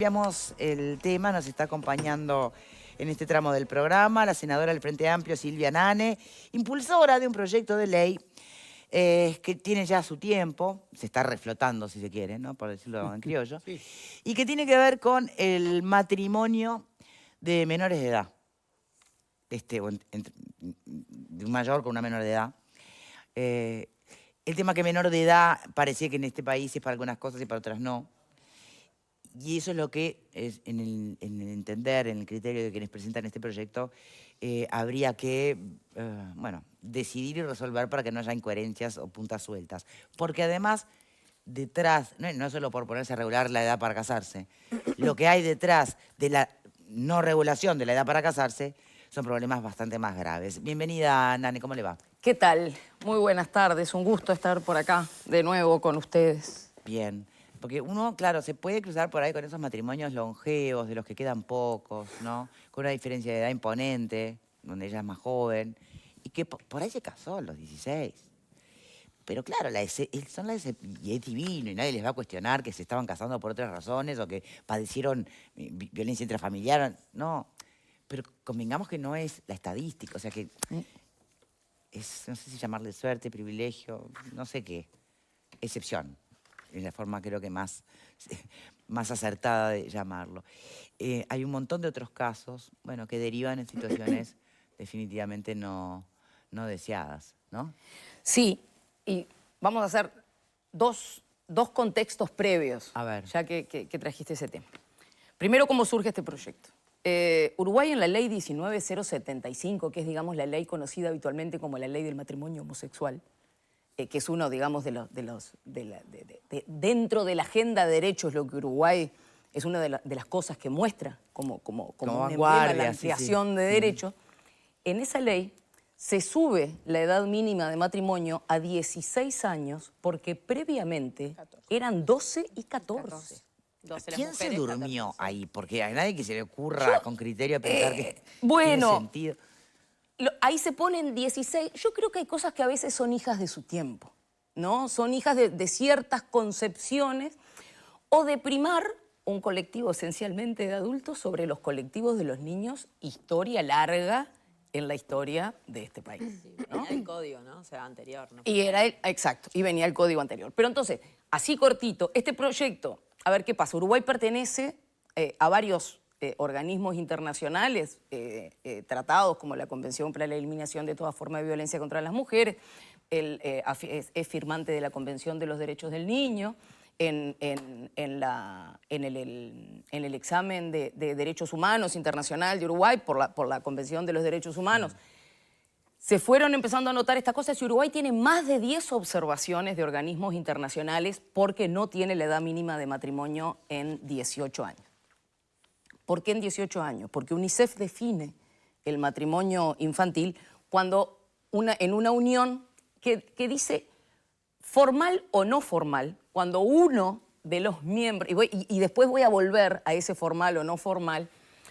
Cambiamos el tema, nos está acompañando en este tramo del programa la senadora del Frente Amplio, Silvia Nane, impulsora de un proyecto de ley que tiene ya su tiempo, se está reflotando si se quiere, ¿no? Por decirlo en criollo, sí. Y que tiene que ver con el matrimonio de menores de edad, de un mayor con una menor de edad. El tema que menor de edad parecía que en este país es para algunas cosas y para otras no. Y eso es lo que, en el entender, en el criterio de quienes presentan este proyecto, habría que, bueno, decidir y resolver para que no haya incoherencias o puntas sueltas. Porque además, detrás, no solo por ponerse a regular la edad para casarse, lo que hay detrás de la no regulación de la edad para casarse son problemas bastante más graves. Bienvenida, Nane, ¿cómo le va? ¿Qué tal? Muy buenas tardes, un gusto estar por acá de nuevo con ustedes. Bien. Porque uno, claro, se puede cruzar por ahí con esos matrimonios longevos, de los que quedan pocos, ¿no? Con una diferencia de edad imponente, donde ella es más joven, y que por ahí se casó a los 16. Pero claro, y es divino, y nadie les va a cuestionar que se estaban casando por otras razones o que padecieron violencia intrafamiliar, no. Pero convengamos que no es la estadística, o sea que es, no sé si llamarle suerte, privilegio, no sé qué, excepción. Es la forma creo que más acertada de llamarlo. Hay un montón de otros casos, bueno, que derivan en situaciones definitivamente no deseadas, ¿no? Sí, y vamos a hacer dos contextos previos, a ver, ya que trajiste ese tema. Primero, ¿cómo surge este proyecto? Uruguay en la ley 19075, que es, digamos, la ley conocida habitualmente como la ley del matrimonio homosexual, que es uno, digamos, dentro de la agenda de derechos, lo que Uruguay es una de las cosas que muestra como vanguardia, la ampliación de derechos. En esa ley se sube la edad mínima de matrimonio a 16 años porque previamente eran 12 y 14. ¿Quién se durmió ahí? Porque a nadie que se le ocurra con criterio pensar que bueno, tiene sentido. Ahí se ponen 16. Yo creo que hay cosas que a veces son hijas de su tiempo, ¿no? Son hijas de ciertas concepciones o de primar un colectivo esencialmente de adultos sobre los colectivos de los niños, historia larga en la historia de este país. Sí, ¿no? Venía el código, ¿no? O sea, anterior. ¿No? Y era exacto, y venía el código anterior. Pero entonces, así cortito, este proyecto, a ver qué pasa. Uruguay pertenece a varios organismos internacionales, tratados como la Convención para la Eliminación de toda forma de violencia contra las mujeres, es firmante de la Convención de los Derechos del Niño, en el examen de derechos humanos internacional de Uruguay por la Convención de los Derechos Humanos. Se fueron empezando a notar estas cosas y Uruguay tiene más de 10 observaciones de organismos internacionales porque no tiene la edad mínima de matrimonio en 18 años. ¿Por qué en 18 años? Porque UNICEF define el matrimonio infantil cuando en una unión que dice formal o no formal, cuando uno de los miembros, y después voy a volver a ese formal o no formal,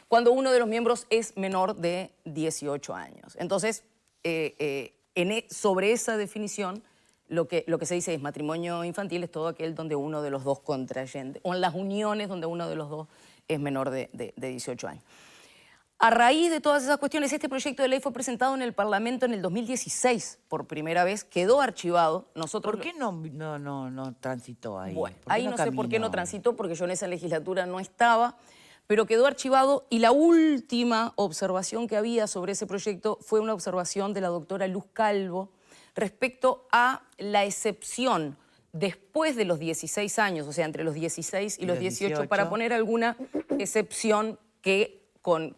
cuando uno de los miembros es menor de 18 años. Entonces, sobre esa definición, lo que se dice es matrimonio infantil es todo aquel donde uno de los dos contrayente, o en las uniones donde uno de los dos es menor de 18 años. A raíz de todas esas cuestiones, este proyecto de ley fue presentado en el Parlamento en el 2016 por primera vez, quedó archivado. Nosotros ¿Por qué no transitó ahí? Bueno, ahí no sé por qué no transitó, porque yo en esa legislatura no estaba, pero quedó archivado y la última observación que había sobre ese proyecto fue una observación de la doctora Luz Calvo respecto a la excepción después de los 16 años, o sea, entre los 16 y los 18, para poner alguna excepción que con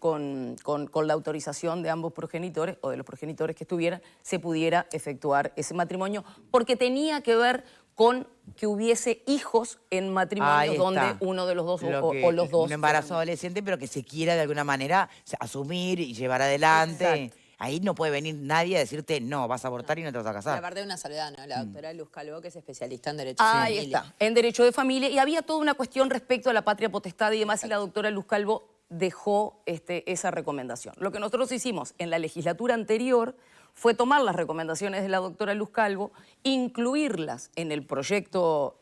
la autorización de ambos progenitores o de los progenitores que estuvieran, se pudiera efectuar ese matrimonio, porque tenía que ver con que hubiese hijos en matrimonios donde uno de los dos o los dos... Un embarazo adolescente, pero que se quiera de alguna manera asumir y llevar adelante. Exacto. Ahí no puede venir nadie a decirte, no, vas a abortar y no te vas a casar. Aparte de una salvedad, ¿no? La doctora Luz Calvo, que es especialista en Derecho de Familia. Ahí está, en Derecho de Familia. Y había toda una cuestión respecto a la patria potestad y demás, exacto, y la doctora Luz Calvo dejó esa recomendación. Lo que nosotros hicimos en la legislatura anterior fue tomar las recomendaciones de la doctora Luz Calvo, incluirlas en el proyecto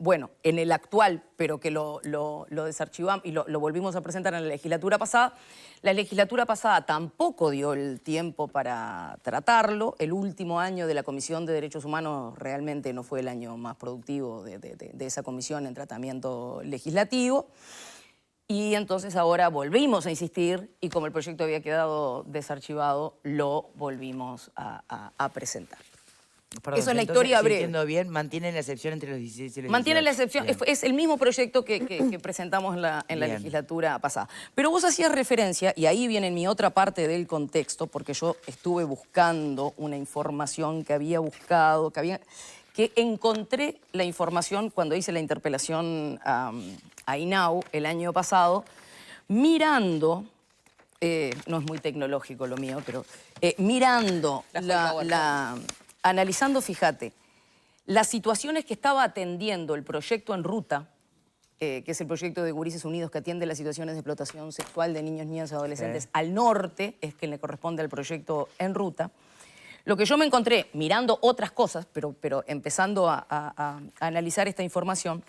bueno, en el actual, pero que lo desarchivamos y lo volvimos a presentar en la legislatura pasada tampoco dio el tiempo para tratarlo. El último año de la Comisión de Derechos Humanos realmente no fue el año más productivo de esa comisión en tratamiento legislativo. Y entonces ahora volvimos a insistir y como el proyecto había quedado desarchivado, lo volvimos a presentar. Perdón, eso es la entonces, historia si breve. entiendo bien, mantienen la excepción entre los 16 y los 18. Mantiene la excepción, Bien. es el mismo proyecto que presentamos en la Bien. legislatura pasada. Pero vos hacías referencia, y ahí viene mi otra parte del contexto, porque yo estuve buscando una información que había buscado, que encontré la información cuando hice la interpelación a INAU el año pasado, mirando, no es muy tecnológico lo mío, pero mirando analizando, fíjate, las situaciones que estaba atendiendo el proyecto En Ruta, que es el proyecto de Gurises Unidos que atiende las situaciones de explotación sexual de niños, niñas y adolescentes al norte, es que le corresponde al proyecto En Ruta. Lo que yo me encontré mirando otras cosas, pero empezando a analizar esta información,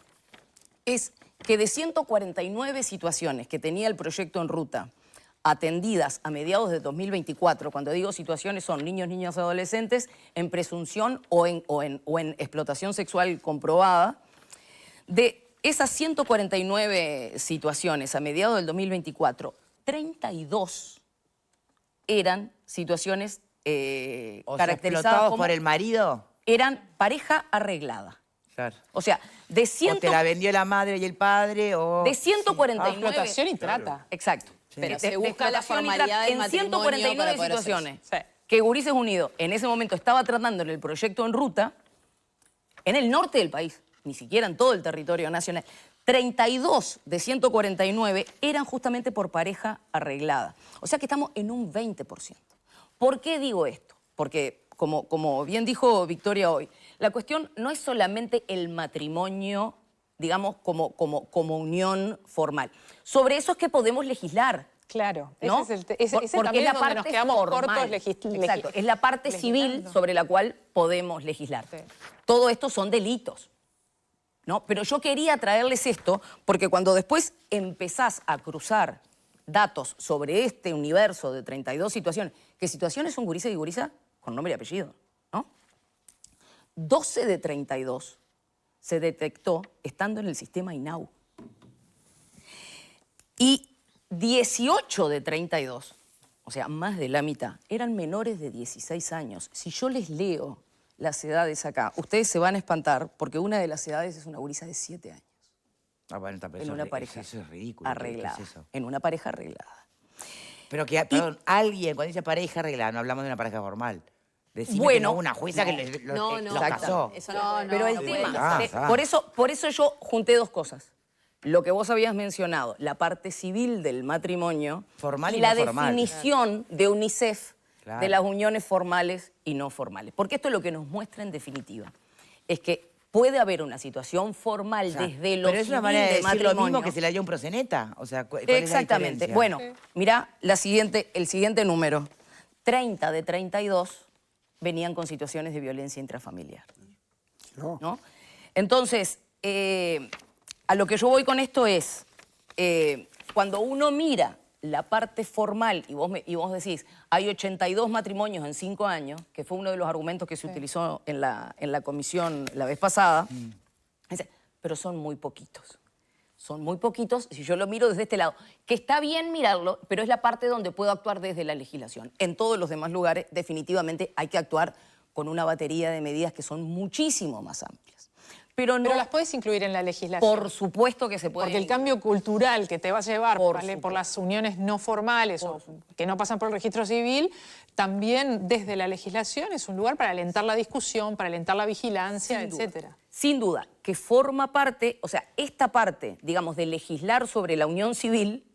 es que de 149 situaciones que tenía el proyecto En Ruta atendidas a mediados de 2024, cuando digo situaciones son niños, niñas y adolescentes en presunción o en explotación sexual comprobada, de esas 149 situaciones a mediados del 2024, 32 eran situaciones O sea, caracterizadas explotados como... por el marido. Eran pareja arreglada. Claro. O sea, de O te la vendió la madre y el padre, o... de 149... Explotación y trata. Exacto. Pero se busca la explotación y formalidad trata del en matrimonio 149 para poder hacer situaciones eso. Sí. que Gurises Unidos en ese momento estaba tratando en el proyecto En Ruta, en el norte del país, ni siquiera en todo el territorio nacional, 32 de 149 eran justamente por pareja arreglada. O sea que estamos en un 20%. ¿Por qué digo esto? Porque, como bien dijo Victoria hoy, la cuestión no es solamente el matrimonio, digamos, como unión formal. Sobre eso es que podemos legislar. Claro, ¿no? ese Porque también es es donde nos quedamos cortos Exacto, es la parte civil legislando. sobre la cual podemos legislar. Sí. Todo esto son delitos, ¿no? Pero yo quería traerles esto porque cuando después empezás a cruzar datos sobre este universo de 32 situaciones, que situaciones son gurises y gurisas con nombre y apellido, ¿no? 12 de 32 se detectó estando en el sistema INAU. Y 18 de 32, o sea, más de la mitad, eran menores de 16 años. Si yo les leo las edades acá, ustedes se van a espantar porque una de las edades es una gurisa de 7 años. Ah, bueno, está, pero En eso una es- pareja eso es ridículo. arreglada. ¿Qué es eso? En una pareja arreglada. Pero que, perdón, alguien, cuando dice pareja arreglada, no hablamos de una pareja formal. Decime que Bueno, no hubo una jueza que los casó. Eso no, Pero el no tema, puede Ah, pasar. por eso yo junté dos cosas. Lo que vos habías mencionado, la parte civil del matrimonio Formal y la no formal. definición de UNICEF Claro. de las uniones formales y no formales. Porque esto es lo que nos muestra en definitiva. Es que puede haber una situación formal O sea, desde lo pero es una civil manera de de decir lo mismo matrimonio. que se le haya un proseneta. O sea, ¿cuál es la Exactamente. diferencia? Bueno, mirá el siguiente número. 30 de 32 venían con situaciones de violencia intrafamiliar. ¿No? Entonces, a lo que yo voy con esto es, cuando uno mira la parte formal y vos decís, hay 82 matrimonios en 5 años, que fue uno de los argumentos que se utilizó en la comisión la vez pasada, dice, pero son muy poquitos. Son muy poquitos, si yo lo miro desde este lado, que está bien mirarlo, pero es la parte donde puedo actuar desde la legislación. En todos los demás lugares, definitivamente, hay que actuar con una batería de medidas que son muchísimo más amplias. Pero no, Pero las puedes incluir en la legislación. por supuesto que se puede. Porque el cambio cultural que te va a llevar Por ¿vale? supuesto. por las uniones no formales o que no pasan por el registro civil, también desde la legislación es un lugar para alentar la discusión, para alentar la vigilancia, Sin duda. etcétera. Sin duda, que forma parte, o sea, esta parte, digamos, de legislar sobre la unión civil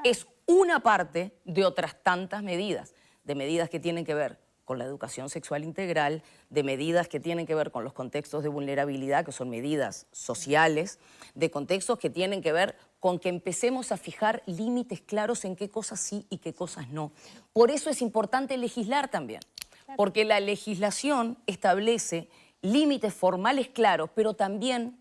es una parte de otras tantas medidas, de medidas que tienen que ver con la educación sexual integral, de medidas que tienen que ver con los contextos de vulnerabilidad, que son medidas sociales, de contextos que tienen que ver con que empecemos a fijar límites claros en qué cosas sí y qué cosas no. Por eso es importante legislar también, porque la legislación establece límites formales claros, pero también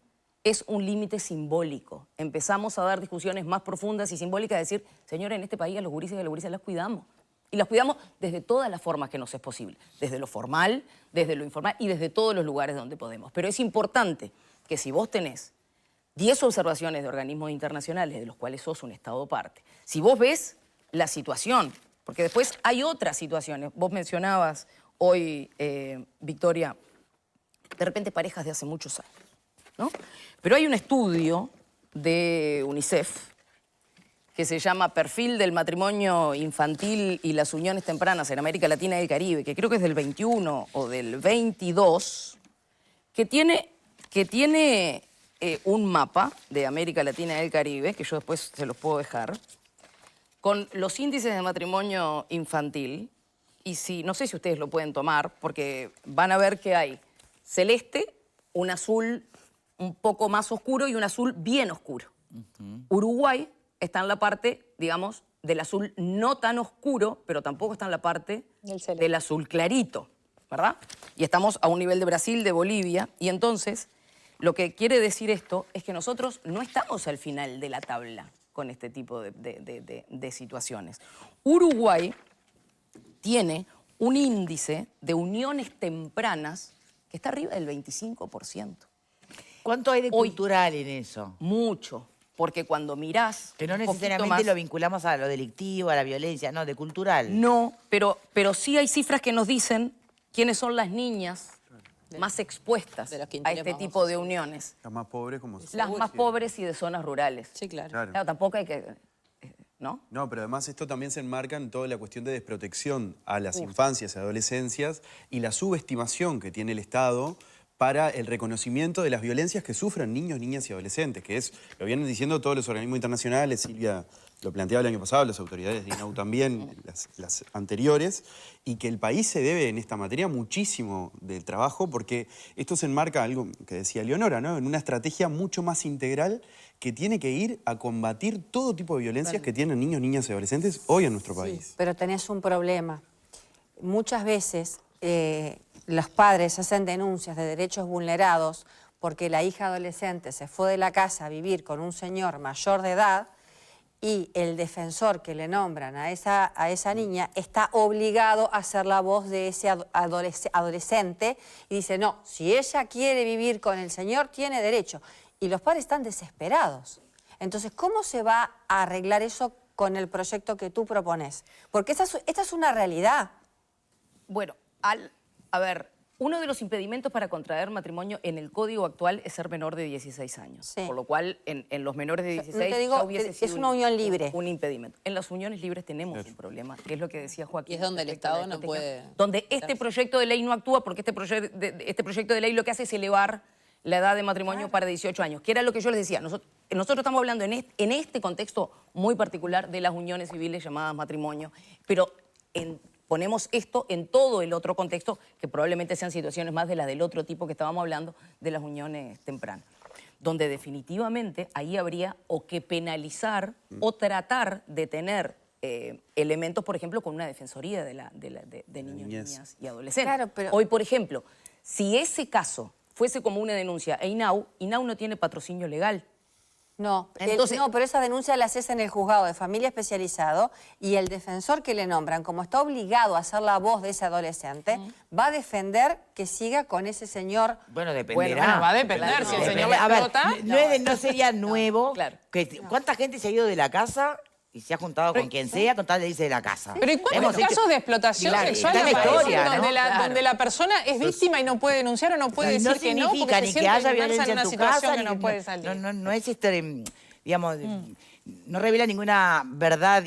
es un límite simbólico. Empezamos a dar discusiones más profundas y simbólicas, de decir, señora, en este país a los gurises y a las gurises las cuidamos. Y las cuidamos desde todas las formas que nos es posible. Desde lo formal, desde lo informal y desde todos los lugares donde podemos. Pero es importante que si vos tenés 10 observaciones de organismos internacionales de los cuales sos un Estado parte, si vos ves la situación, porque después hay otras situaciones. Vos mencionabas hoy, Victoria, de repente parejas de hace muchos años, ¿no? Pero hay un estudio de UNICEF que se llama Perfil del matrimonio infantil y las uniones tempranas en América Latina y el Caribe, que creo que es del 21 o del 22, que tiene un mapa de América Latina y el Caribe, que yo después se los puedo dejar, con los índices de matrimonio infantil, y no sé si ustedes lo pueden tomar, porque van a ver que hay celeste, un azul un poco más oscuro y un azul bien oscuro. Uruguay está en la parte, digamos, del azul no tan oscuro, pero tampoco está en la parte del azul clarito, ¿verdad? Y estamos a un nivel de Brasil, de Bolivia, y entonces lo que quiere decir esto es que nosotros no estamos al final de la tabla con este tipo de situaciones. Uruguay tiene un índice de uniones tempranas que está arriba del 25%. ¿Cuánto hay de cultural en eso? Mucho, porque cuando mirás... Que no un poquito necesariamente más, lo vinculamos a lo delictivo, a la violencia, no, de cultural. No, pero sí hay cifras que nos dicen quiénes son las niñas más expuestas de los que a este interés tipo de uniones. Las más pobres como... Las más pobres y de zonas rurales. Sí, claro. Claro, tampoco hay que... ¿no? No, pero además esto también se enmarca en toda la cuestión de desprotección a las infancias y adolescencias y la subestimación que tiene el Estado para el reconocimiento de las violencias que sufren niños, niñas y adolescentes, que es, lo vienen diciendo todos los organismos internacionales, Silvia lo planteaba el año pasado, las autoridades de INAU también, las anteriores, y que el país se debe en esta materia muchísimo del trabajo, porque esto se enmarca, algo que decía Leonora, ¿no?, en una estrategia mucho más integral que tiene que ir a combatir todo tipo de violencias que tienen niños, niñas y adolescentes hoy en nuestro país. Pero tenés un problema. Muchas veces los padres hacen denuncias de derechos vulnerados porque la hija adolescente se fue de la casa a vivir con un señor mayor de edad y el defensor que le nombran a esa niña está obligado a ser la voz de ese adolescente y dice, no, si ella quiere vivir con el señor, tiene derecho. Y los padres están desesperados. Entonces, ¿cómo se va a arreglar eso con el proyecto que tú propones? Porque esta es una realidad. Bueno, a ver, uno de los impedimentos para contraer matrimonio en el código actual es ser menor de 16 años. Sí. Por lo cual, en los menores de 16 no te digo, ya hubiese sido es una unión libre. Un impedimento. En las uniones libres tenemos un problema, que es lo que decía Joaquín. Y es donde el Estado no puede... Donde este proyecto de ley no actúa, porque este proyecto de ley lo que hace es elevar la edad de matrimonio para 18 años, que era lo que yo les decía. Nosotros estamos hablando en este contexto muy particular de las uniones civiles llamadas matrimonio, pero ponemos esto en todo el otro contexto, que probablemente sean situaciones más de las del otro tipo que estábamos hablando, de las uniones tempranas, donde definitivamente ahí habría o que penalizar o tratar de tener elementos, por ejemplo, con una defensoría de niños, niñas y adolescentes. Claro, pero... Hoy, por ejemplo, si ese caso fuese como una denuncia a INAU no tiene patrocinio legal. No, entonces, no, pero esa denuncia la haces en el juzgado de familia especializado y el defensor que le nombran, como está obligado a ser la voz de ese adolescente, va a defender que siga con ese señor. Bueno, dependerá. Bueno, va a depender. Claro, Si el no, señor le A ver, explota... no sería nuevo. Claro. ¿Cuánta gente se ha ido de la casa y se ha juntado con quien sea con tal de irse de la casa? Pero ¿y cuántos casos de explotación Claro, sexual está la aparecen historia, ¿no? donde, Claro. donde la persona es víctima y no puede denunciar o no puede No decir que no significa porque ni se que haya siente inmersa violencia en en una tu situación casa, que no puede salir? no es digamos, no revela ninguna verdad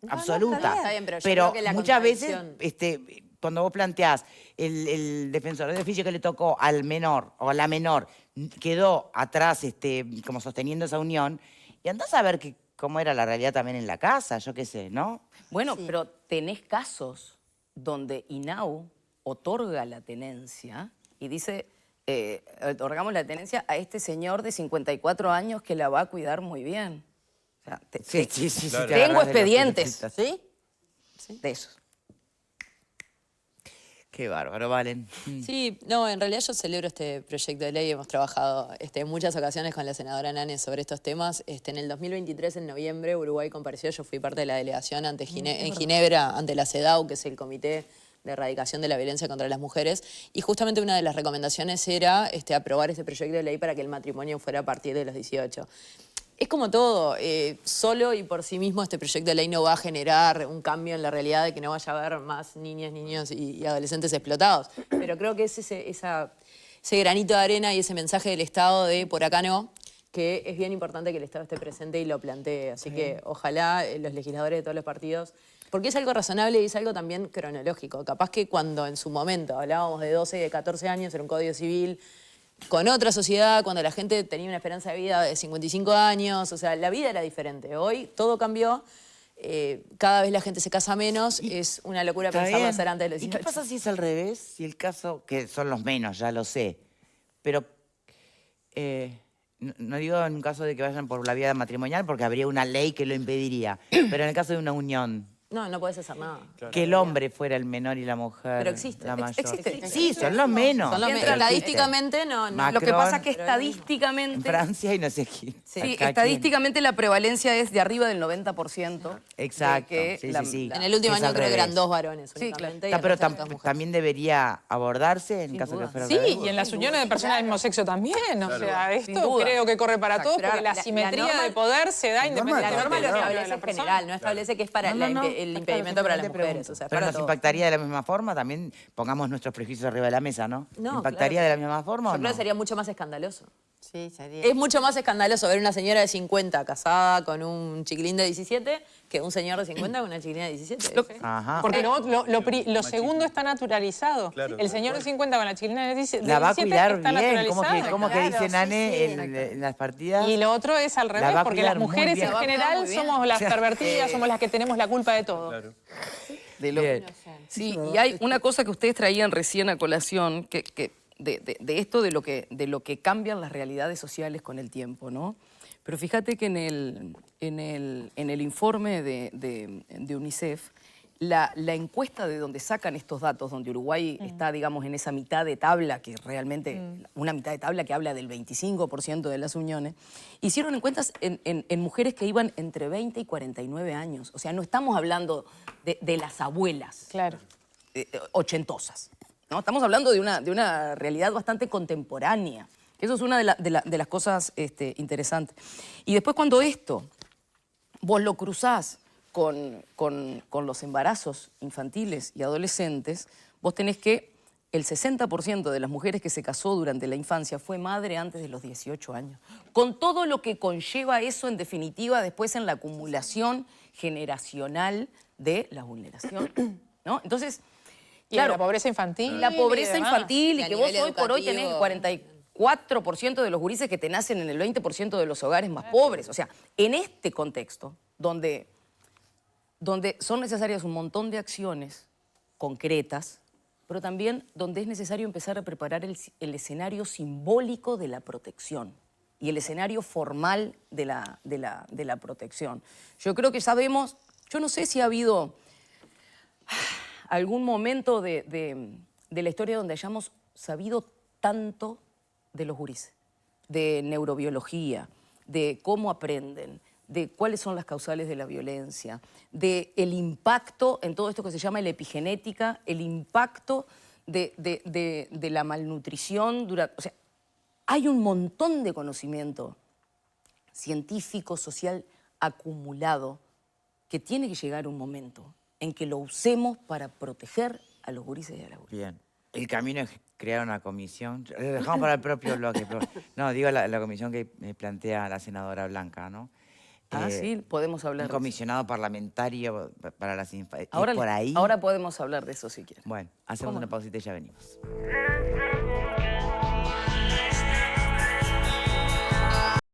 absoluta. Está bien, pero yo pero creo que la muchas veces, contradicción- cuando vos planteás el defensor de oficio que le tocó al menor o a la menor, quedó atrás como sosteniendo esa unión, y andás a ver cómo era la realidad también en la casa, yo qué sé, ¿no? Bueno, pero tenés casos donde INAU otorga la tenencia y dice, otorgamos la tenencia a este señor de 54 años que la va a cuidar muy bien. O sea, Sí, Claro. te tengo agarrás de los expedientes pelucitos. ¿Sí? de esos. Qué bárbaro, Valen. Sí, no, en realidad yo celebro este proyecto de ley. Hemos trabajado en muchas ocasiones con la senadora Nane sobre estos temas. En el 2023, en noviembre, Uruguay compareció. Yo fui parte de la delegación en Ginebra, ante la CEDAW, que es el Comité de Erradicación de la Violencia contra las Mujeres. Y justamente una de las recomendaciones era aprobar este proyecto de ley para que el matrimonio fuera a partir de los 18. Es como todo, solo y por sí mismo este proyecto de ley no va a generar un cambio en la realidad de que no vaya a haber más niñas, niños y adolescentes explotados. Pero creo que es ese granito de arena y ese mensaje del Estado de por acá no, que es bien importante que el Estado esté presente y lo plantee. Así que ojalá los legisladores de todos los partidos, porque es algo razonable y es algo también cronológico. Capaz que cuando en su momento hablábamos de 12 y de 14 años, era un código civil, con otra sociedad, cuando la gente tenía una esperanza de vida de 55 años, o sea, la vida era diferente. Hoy todo cambió, cada vez la gente se casa menos, es una locura pensarlo hacer antes de los 18. ¿Y qué pasa si es al revés? Si el caso, que son los menos, ya lo sé, pero no digo en un caso de que vayan por la vía matrimonial, porque habría una ley que lo impediría, pero en el caso de una unión, No puedes hacer nada. que el hombre fuera el menor y la mujer Pero existe. la mayor. Existe. Sí, son los menos. Son los pero menos. existen. Estadísticamente no. Macron, Lo que pasa es que en estadísticamente... Francia y no sé quién. Sí, Acá, estadísticamente la prevalencia es de arriba del 90%. Exacto, de que sí, sí, sí. En el último Es año al creo que eran revés. 2 varones Sí, únicamente. claro. y el Pero resto eran todas mujeres. también debería abordarse en caso duda. que fuera Sí, al revés. y en las uniones de personas del mismo sexo también. O sea, esto duda. creo que corre para todos, Pero porque la la simetría norma- de poder se da La independientemente norma lo de la establece la en persona. general, no establece que es para el impedimento para las Te mujeres. pregunto. O sea, Pero para nos todos. impactaría de la misma forma, también pongamos nuestros prejuicios arriba de la mesa, ¿no? No, ¿Impactaría claro de que la misma forma o Yo no? creo que sería mucho más escandaloso. Sí, sería. Es mucho más escandaloso ver una señora de 50 casada con un chiquilín de 17 que un señor de 50 con una chiquilina de 17. Ajá. Porque lo segundo está naturalizado. Claro, El señor de 50 con la chiquilina de 17 La va a cuidar está bien, como naturalizado. que dice Claro, Nane sí, en las partidas. Y lo otro es al La revés, va a porque cuidar las muy mujeres bien. en La va a general muy bien. somos las pervertidas, somos las que tenemos la culpa de todo. De lo- Bien. Sí, y hay una cosa que ustedes traían recién a colación, de esto de lo que cambian las realidades sociales con el tiempo, ¿no? Pero fíjate que en el informe de UNICEF, la encuesta de donde sacan estos datos, donde Uruguay está, digamos, en esa mitad de tabla, que realmente, una mitad de tabla que habla del 25% de las uniones, hicieron encuestas en mujeres que iban entre 20 y 49 años. O sea, no estamos hablando de las abuelas Claro. ochentosas, ¿no? Estamos hablando de una realidad bastante contemporánea. Eso es una de las cosas interesantes. Y después cuando esto vos lo cruzás con los embarazos infantiles y adolescentes, vos tenés que el 60% de las mujeres que se casó durante la infancia fue madre antes de los 18 años. Con todo lo que conlleva eso, en definitiva, después en la acumulación generacional de la vulneración, ¿no? Entonces, Y la pobreza infantil. la pobreza y demás. infantil, Y y a que vos nivel hoy por hoy tenés el educativo. 44% de los gurises que te nacen en el 20% de los hogares más pobres. O sea, en este contexto, donde son necesarias un montón de acciones concretas, pero también donde es necesario empezar a preparar el escenario simbólico de la protección y el escenario formal de la protección. Yo creo que sabemos, yo no sé si ha habido algún momento de la historia donde hayamos sabido tanto de los gurises, de neurobiología, de cómo aprenden, de cuáles son las causales de la violencia, de el impacto en todo esto que se llama la epigenética, el impacto de la malnutrición. O sea, hay un montón de conocimiento científico, social, acumulado, que tiene que llegar un momento en que lo usemos para proteger a los gurises y a las gurises. Bien. El camino es crear una comisión. Lo dejamos para el propio bloque. Pero, no, digo la comisión que plantea la senadora Blanca, ¿no? Sí, podemos Un hablar de eso. comisionado parlamentario para las infancias. Ahora, por ahí. ahora podemos hablar de eso si quieren. Bueno, hacemos ¿Cómo una no? pausita y ya venimos.